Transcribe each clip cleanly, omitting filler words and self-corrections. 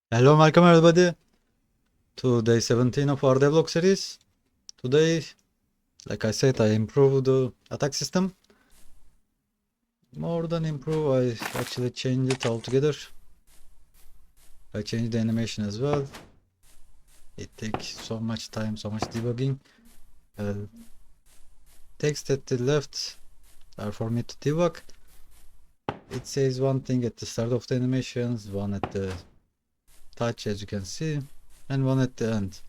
Hello, welcome everybody to day 17 of our Devlog series. Today, like I said, I improved the attack system. More than improve, I actually changed it altogether. I changed the animation as well. It takes so much time, so much debugging. Text at the left are for me to debug. It says one thing at the start of the animations, one at the touch, as you can see, and one at the end.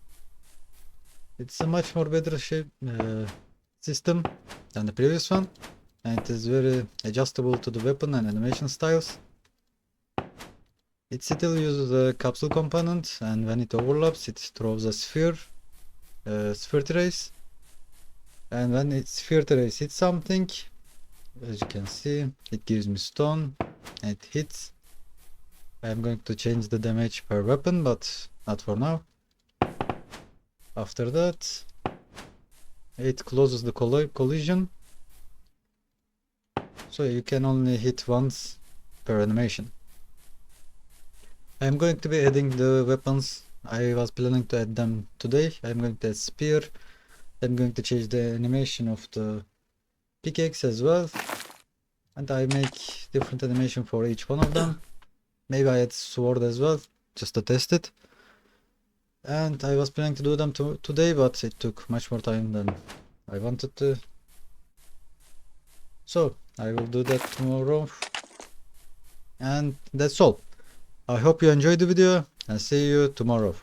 It's a much more better shape system than the previous one, and it is very adjustable to the weapon and animation styles. It still uses a capsule component, and when it overlaps it throws a sphere trace, and when its sphere trace hits something, as you can see, it gives me stone and it hits. I'm going to change the damage per weapon, but not for now. After that, it closes the collision, so you can only hit once per animation. I'm going to be adding the weapons. I was planning to add them today. I'm going to add spear. I'm going to change the animation of the pickaxe as well, and I make different animation for each one of them. Maybe I add sword as well, just to test it. And I was planning to do them today, but it took much more time than I wanted to. So I will do that tomorrow. And that's all. I hope you enjoyed the video and see you tomorrow.